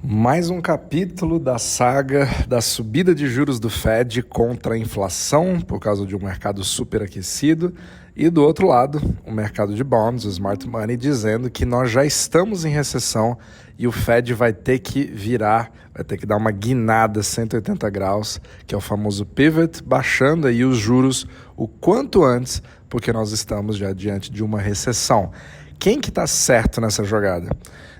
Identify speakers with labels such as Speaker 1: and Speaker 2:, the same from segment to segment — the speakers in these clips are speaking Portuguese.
Speaker 1: Mais um capítulo da saga da subida de juros do Fed contra a inflação por causa de um mercado superaquecido e do outro lado, o mercado de bonds, o smart money, dizendo que nós já estamos em recessão e o Fed vai ter que virar, vai ter que dar uma guinada 180 graus, que é o famoso pivot, baixando aí os juros o quanto antes, porque nós estamos já diante de uma recessão. Quem que está certo nessa jogada?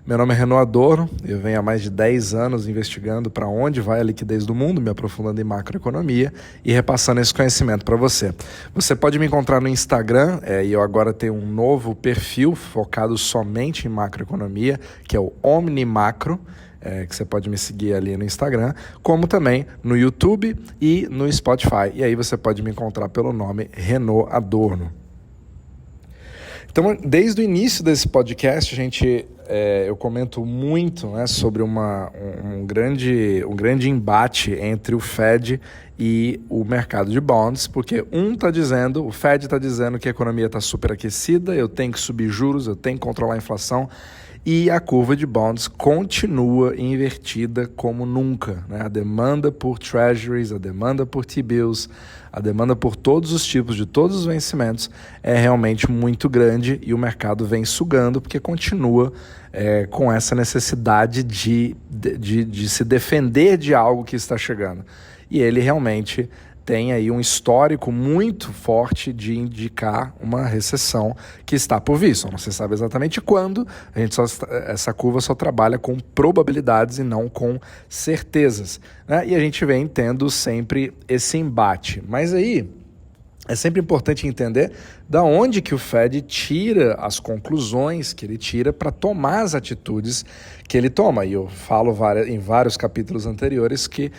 Speaker 1: Meu nome é Renaud Adorno, eu venho há mais de 10 anos investigando para onde vai a liquidez do mundo, me aprofundando em macroeconomia e repassando esse conhecimento para você. Você pode me encontrar no Instagram, e eu agora tenho um novo perfil focado somente em macroeconomia, que é o OmniMacro, que você pode me seguir ali no Instagram, como também no YouTube e no Spotify. E aí você pode me encontrar pelo nome Renaud Adorno. Então, desde o início desse podcast, eu comento muito, né, sobre um grande embate entre o Fed e o mercado de bonds, porque o Fed está dizendo que a economia está superaquecida, eu tenho que subir juros, eu tenho que controlar a inflação, e a curva de bonds continua invertida como nunca, né? A demanda por treasuries, a demanda por T-bills, a demanda por todos os tipos, de todos os vencimentos, é realmente muito grande e o mercado vem sugando porque continua com essa necessidade de se defender de algo que está chegando. E ele realmente tem aí um histórico muito forte de indicar uma recessão que está por vir. Não se sabe exatamente quando, essa curva só trabalha com probabilidades e não com certezas, né? E a gente vem tendo sempre esse embate. Mas aí é sempre importante entender da onde que o Fed tira as conclusões que ele tira para tomar as atitudes que ele toma. E eu falo em vários capítulos anteriores que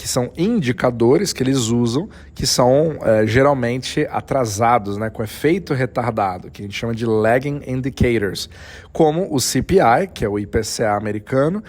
Speaker 1: são indicadores que eles usam, que são geralmente atrasados, né, com efeito retardado, que a gente chama de lagging indicators, como o CPI, que é o IPCA americano,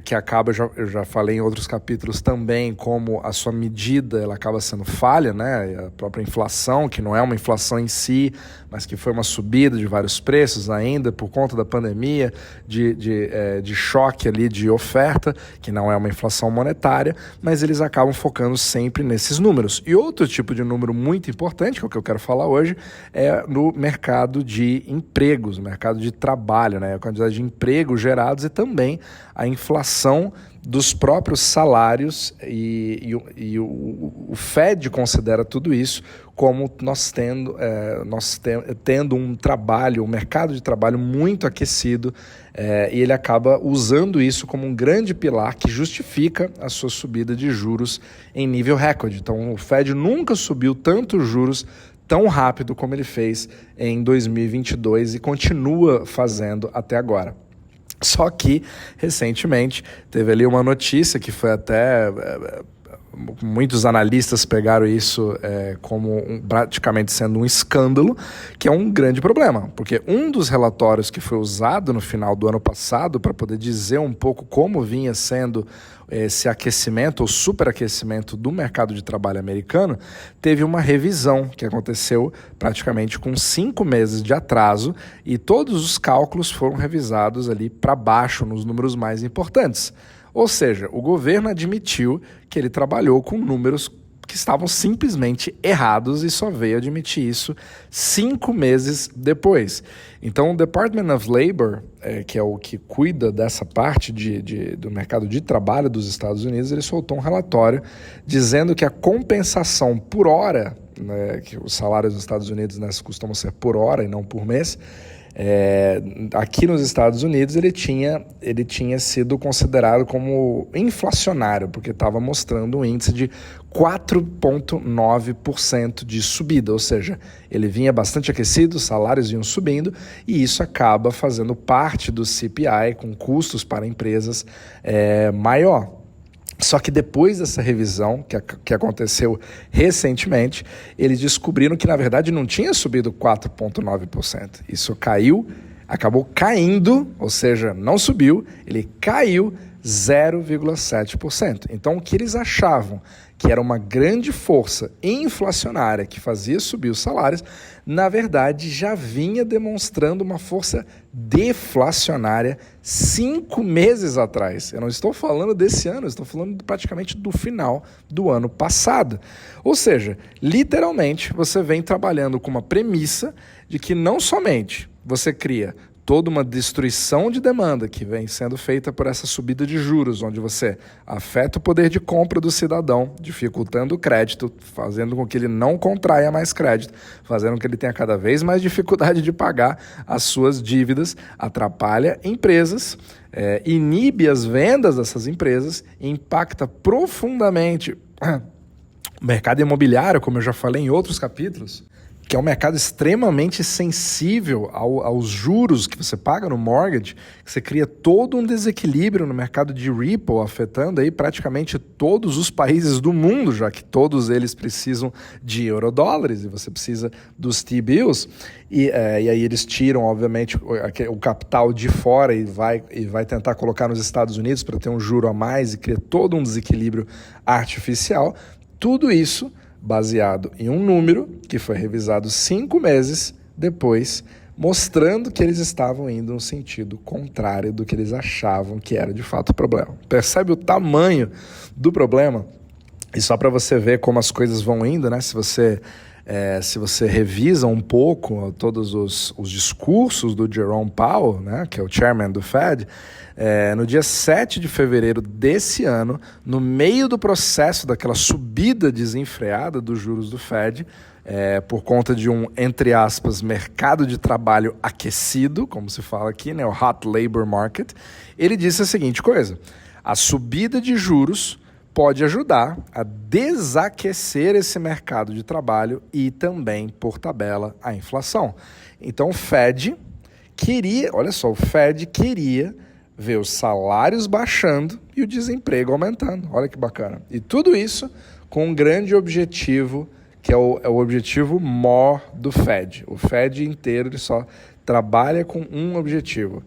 Speaker 1: que acaba, eu já falei em outros capítulos também, como a sua medida ela acaba sendo falha, né? A própria inflação, que não é uma inflação em si, mas que foi uma subida de vários preços ainda por conta da pandemia, de choque ali de oferta, que não é uma inflação monetária, mas eles acabam focando sempre nesses números. E outro tipo de número muito importante, que é o que eu quero falar hoje, é no mercado de empregos, no mercado de trabalho, né? A quantidade de empregos gerados e também a inflação dos próprios salários e o Fed considera tudo isso como nós tendo um mercado de trabalho muito aquecido, e ele acaba usando isso como um grande pilar que justifica a sua subida de juros em nível recorde. Então o Fed nunca subiu tanto juros tão rápido como ele fez em 2022 e continua fazendo até agora. Só que, recentemente, teve ali uma notícia que foi até... muitos analistas pegaram isso como praticamente sendo um escândalo, que é um grande problema, porque um dos relatórios que foi usado no final do ano passado para poder dizer um pouco como vinha sendo esse aquecimento ou superaquecimento do mercado de trabalho americano, teve uma revisão que aconteceu praticamente com 5 meses de atraso e todos os cálculos foram revisados ali para baixo nos números mais importantes. Ou seja, o governo admitiu que ele trabalhou com números que estavam simplesmente errados e só veio admitir isso 5 meses depois. Então, o Department of Labor, que é o que cuida dessa parte do mercado de trabalho dos Estados Unidos, ele soltou um relatório dizendo que a compensação por hora, né, que os salários dos Estados Unidos, né, costumam ser por hora e não por mês, aqui nos Estados Unidos ele tinha sido considerado como inflacionário, porque estava mostrando um índice de 4,9% de subida, ou seja, ele vinha bastante aquecido, os salários vinham subindo e isso acaba fazendo parte do CPI com custos para empresas maior. Só que depois dessa revisão, que aconteceu recentemente, eles descobriram que, na verdade, não tinha subido 4,9%. Isso acabou caindo, ou seja, não subiu, ele caiu 0,7%. Então, o que eles achavam que era uma grande força inflacionária que fazia subir os salários, na verdade já vinha demonstrando uma força deflacionária 5 meses atrás. Eu não estou falando desse ano, eu estou falando praticamente do final do ano passado. Ou seja, literalmente você vem trabalhando com uma premissa de que não somente você cria toda uma destruição de demanda que vem sendo feita por essa subida de juros, onde você afeta o poder de compra do cidadão, dificultando o crédito, fazendo com que ele não contraia mais crédito, fazendo com que ele tenha cada vez mais dificuldade de pagar as suas dívidas, atrapalha empresas, inibe as vendas dessas empresas, impacta profundamente o mercado imobiliário, como eu já falei em outros capítulos, que é um mercado extremamente sensível aos juros que você paga no mortgage, que você cria todo um desequilíbrio no mercado de Ripple, afetando aí praticamente todos os países do mundo, já que todos eles precisam de eurodólares e você precisa dos T-bills, e aí eles tiram, obviamente, o capital de fora e vai tentar colocar nos Estados Unidos para ter um juro a mais e cria todo um desequilíbrio artificial. Tudo isso baseado em um número que foi revisado 5 meses depois, mostrando que eles estavam indo no sentido contrário do que eles achavam que era de fato o problema. Percebe o tamanho do problema? E só para você ver como as coisas vão indo, né? Se você revisa um pouco todos os discursos do Jerome Powell, né, que é o chairman do Fed, no dia 7 de fevereiro desse ano, no meio do processo daquela subida desenfreada dos juros do Fed, por conta de um, entre aspas, mercado de trabalho aquecido, como se fala aqui, né, o hot labor market, ele disse a seguinte coisa: a subida de juros pode ajudar a desaquecer esse mercado de trabalho e também, por tabela, a inflação. Então o Fed queria ver os salários baixando e o desemprego aumentando. Olha que bacana. E tudo isso com um grande objetivo, que é o objetivo maior do Fed. O Fed inteiro ele só trabalha com um objetivo: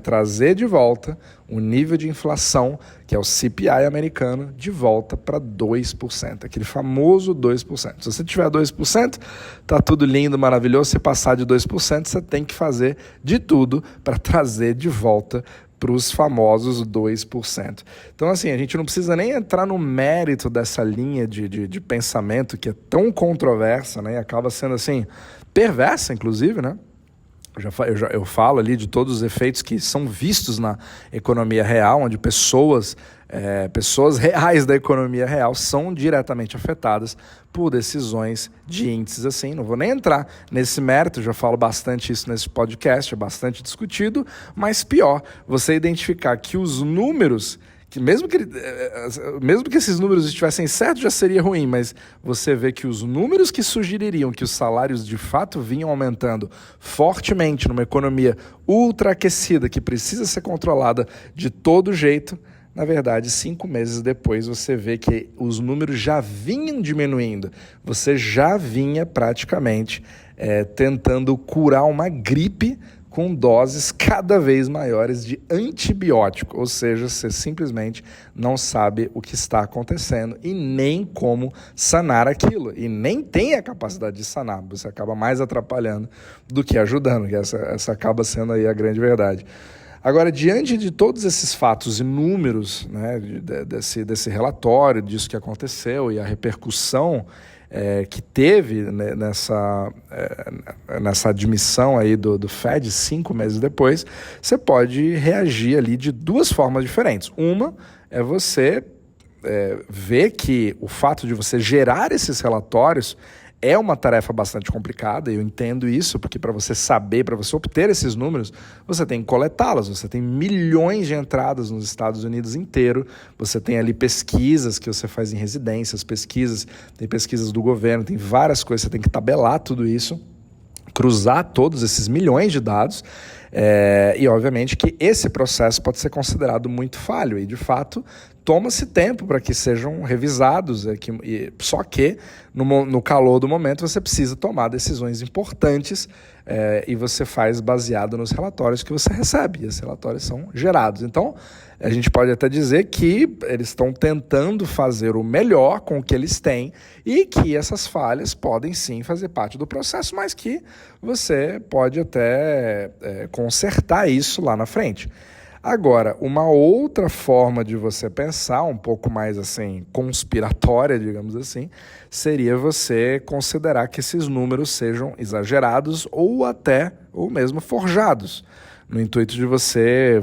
Speaker 1: trazer de volta o nível de inflação, que é o CPI americano, de volta para 2%, aquele famoso 2%. Se você tiver 2%, tá tudo lindo, maravilhoso. Se passar de 2%, você tem que fazer de tudo para trazer de volta para os famosos 2%. Então, assim, a gente não precisa nem entrar no mérito dessa linha de pensamento que é tão controversa, né, e acaba sendo, assim, perversa, inclusive, né? Eu falo ali de todos os efeitos que são vistos na economia real, onde pessoas reais da economia real são diretamente afetadas por decisões de índices assim. Não vou nem entrar nesse mérito, já falo bastante isso nesse podcast, é bastante discutido, mas pior, você identificar que os números, que mesmo que esses números estivessem certos, já seria ruim, mas você vê que os números que sugeririam que os salários de fato vinham aumentando fortemente numa economia ultraaquecida, que precisa ser controlada de todo jeito, na verdade, 5 meses depois você vê que os números já vinham diminuindo, você já vinha praticamente tentando curar uma gripe com doses cada vez maiores de antibiótico, ou seja, você simplesmente não sabe o que está acontecendo e nem como sanar aquilo, e nem tem a capacidade de sanar, você acaba mais atrapalhando do que ajudando, que essa acaba sendo aí a grande verdade. Agora, diante de todos esses fatos e números, né, desse relatório, disso que aconteceu e a repercussão que teve, né, nessa admissão aí do Fed 5 meses depois, você pode reagir ali de duas formas diferentes. Uma é você ver que o fato de você gerar esses relatórios é uma tarefa bastante complicada, eu entendo isso, porque para você saber, para você obter esses números, você tem que coletá-los, você tem milhões de entradas nos Estados Unidos inteiro, você tem ali pesquisas que você faz em residências, tem pesquisas do governo, tem várias coisas, você tem que tabelar tudo isso, cruzar todos esses milhões de dados, e obviamente que esse processo pode ser considerado muito falho, e de fato toma-se tempo para que sejam revisados, só que no calor do momento você precisa tomar decisões importantes e você faz baseado nos relatórios que você recebe, e esses relatórios são gerados. Então, a gente pode até dizer que eles estão tentando fazer o melhor com o que eles têm e que essas falhas podem sim fazer parte do processo, mas que você pode até consertar isso lá na frente. Agora, uma outra forma de você pensar, um pouco mais assim, conspiratória, digamos assim, seria você considerar que esses números sejam exagerados ou mesmo forjados, no intuito de você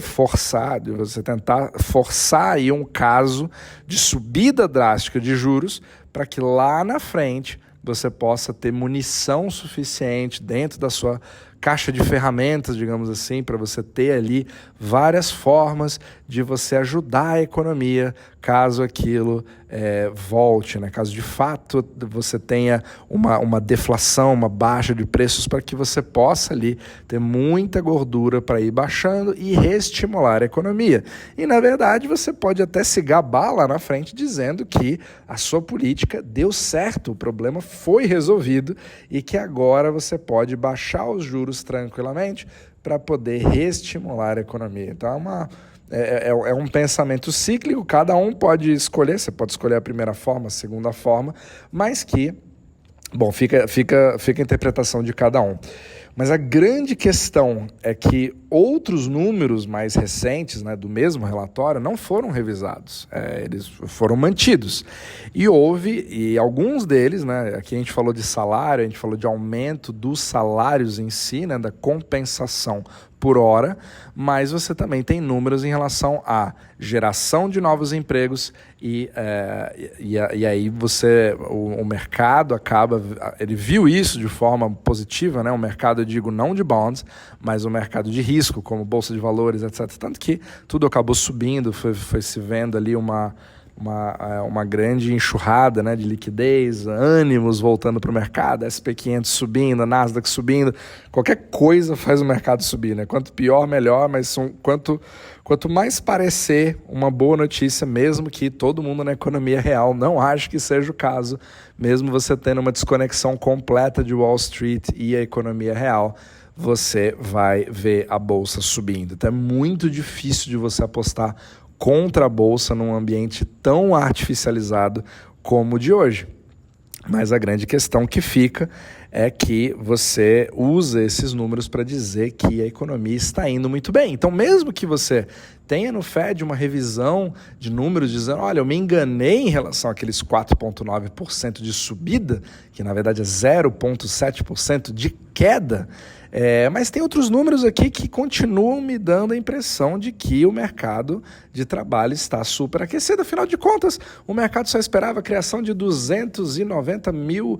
Speaker 1: tentar forçar aí um caso de subida drástica de juros para que lá na frente você possa ter munição suficiente dentro da sua caixa de ferramentas, digamos assim, para você ter ali várias formas de você ajudar a economia caso aquilo volte, né? Caso de fato você tenha uma deflação, uma baixa de preços, para que você possa ali ter muita gordura para ir baixando e reestimular a economia. E na verdade você pode até se gabar lá na frente dizendo que a sua política deu certo, o problema foi resolvido e que agora você pode baixar os juros tranquilamente para poder reestimular a economia. Então é um pensamento cíclico, cada um pode escolher, você pode escolher a primeira forma, a segunda forma, mas que, bom, fica a interpretação de cada um. Mas a grande questão é que outros números mais recentes, né, do mesmo relatório não foram revisados, eles foram mantidos. E alguns deles, né, aqui a gente falou de salário, a gente falou de aumento dos salários em si, né, da compensação por hora, mas você também tem números em relação à geração de novos empregos e aí o mercado ele viu isso de forma positiva, né? O mercado, eu digo, não de bonds, mas o mercado de risco, como bolsa de valores, etc. Tanto que tudo acabou subindo, foi se vendo ali uma grande enxurrada, né, de liquidez, ânimos voltando para o mercado, SP500 subindo, a Nasdaq subindo, qualquer coisa faz o mercado subir, né? Quanto pior, melhor, mas quanto mais parecer uma boa notícia, mesmo que todo mundo na economia real não ache que seja o caso, mesmo você tendo uma desconexão completa de Wall Street e a economia real, você vai ver a bolsa subindo. Então é muito difícil de você apostar contra a bolsa num ambiente tão artificializado como o de hoje. Mas a grande questão que fica é que você usa esses números para dizer que a economia está indo muito bem. Então, mesmo que você tenha no Fed uma revisão de números dizendo, olha, eu me enganei em relação àqueles 4,9% de subida, que na verdade é 0,7% de queda, mas tem outros números aqui que continuam me dando a impressão de que o mercado de trabalho está superaquecido. Afinal de contas, o mercado só esperava a criação de 290 mil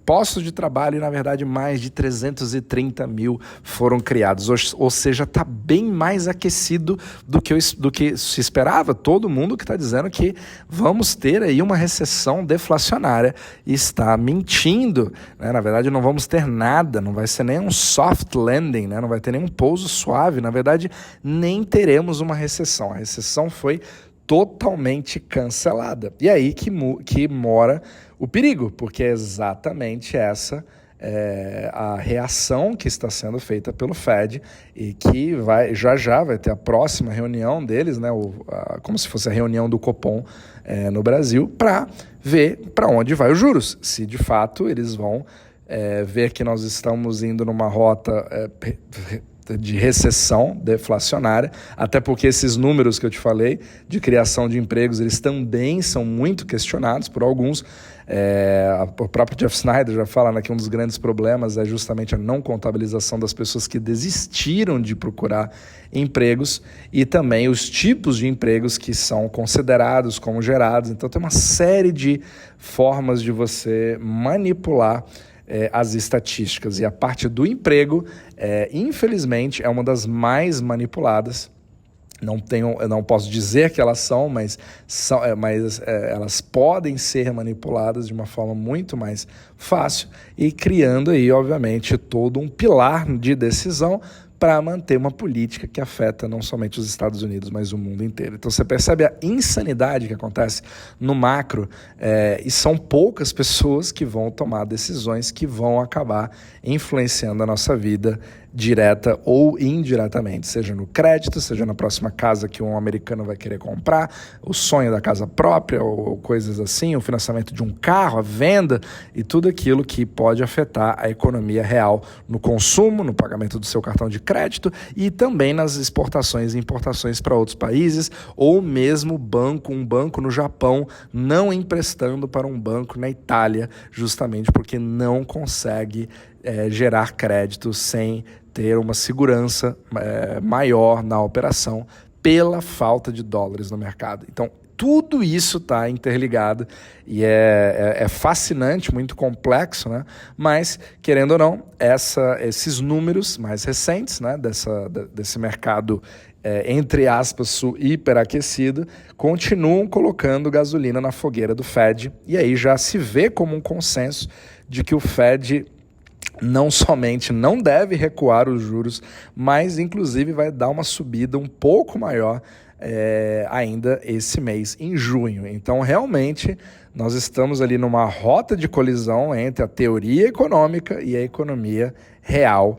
Speaker 1: postos de trabalho e, na verdade, mais de 330 mil foram criados. Ou seja, está bem mais aquecido do que se esperava. Todo mundo que está dizendo que vamos ter aí uma recessão deflacionária está mentindo, né? Na verdade, não vamos ter nada, não vai ser nem um soft landing, né? Não vai ter nenhum pouso suave. Na verdade, nem teremos uma recessão. A recessão foi totalmente cancelada. E aí que mora o perigo, porque é exatamente essa a reação que está sendo feita pelo Fed e que já vai ter a próxima reunião deles, né, como se fosse a reunião do Copom no Brasil, para ver para onde vai os juros. Se de fato eles vão ver que nós estamos indo numa rota de recessão deflacionária, até porque esses números que eu te falei de criação de empregos, eles também são muito questionados por alguns. O próprio Jeff Snyder já fala, né, que um dos grandes problemas é justamente a não contabilização das pessoas que desistiram de procurar empregos e também os tipos de empregos que são considerados como gerados. Então tem uma série de formas de você manipular as estatísticas, e a parte do emprego, infelizmente, é uma das mais manipuladas. Eu não posso dizer que elas são, mas elas podem ser manipuladas de uma forma muito mais fácil e criando aí, obviamente, todo um pilar de decisão para manter uma política que afeta não somente os Estados Unidos, mas o mundo inteiro. Então você percebe a insanidade que acontece no macro, e são poucas pessoas que vão tomar decisões que vão acabar influenciando a nossa vida direta ou indiretamente, seja no crédito, seja na próxima casa que um americano vai querer comprar, o sonho da casa própria ou coisas assim, o financiamento de um carro, a venda e tudo aquilo que pode afetar a economia real no consumo, no pagamento do seu cartão de crédito e também nas exportações e importações para outros países, ou mesmo um banco no Japão não emprestando para um banco na Itália, justamente porque não consegue gerar crédito sem ter uma segurança maior na operação pela falta de dólares no mercado. Então, tudo isso está interligado e é fascinante, muito complexo, né? Mas, querendo ou não, esses números mais recentes, né, desse mercado, entre aspas, hiperaquecido, continuam colocando gasolina na fogueira do Fed. E aí já se vê como um consenso de que o Fed não somente não deve recuar os juros, mas inclusive vai dar uma subida um pouco maior ainda esse mês, em junho. Então, realmente, nós estamos ali numa rota de colisão entre a teoria econômica e a economia real,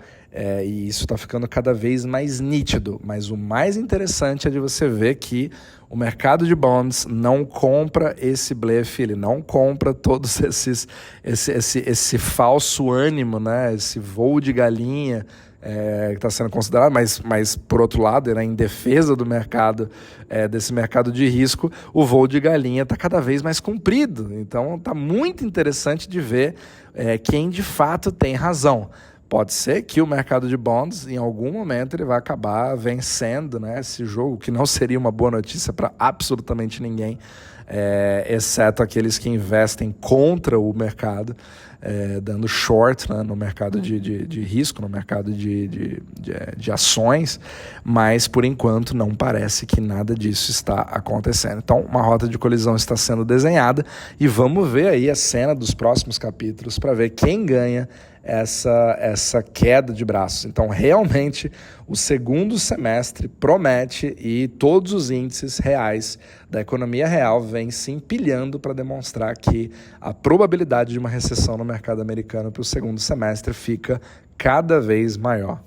Speaker 1: e isso está ficando cada vez mais nítido. Mas o mais interessante é de você ver que o mercado de bonds não compra esse blefe, ele não compra todos esse falso ânimo, né? Esse voo de galinha que está sendo considerado, mas por outro lado, em defesa do mercado, desse mercado de risco, o voo de galinha está cada vez mais comprido. Então está muito interessante de ver quem de fato tem razão. Pode ser que o mercado de bonds, em algum momento, ele vai acabar vencendo, né, esse jogo, que não seria uma boa notícia para absolutamente ninguém, exceto aqueles que investem contra o mercado, dando short, né, no mercado de risco, no mercado de ações, mas, por enquanto, não parece que nada disso está acontecendo. Então, uma rota de colisão está sendo desenhada e vamos ver aí a cena dos próximos capítulos para ver quem ganha essa queda de braços. Então, realmente, o segundo semestre promete e todos os índices reais da economia real vêm se empilhando para demonstrar que a probabilidade de uma recessão no mercado americano para o segundo semestre fica cada vez maior.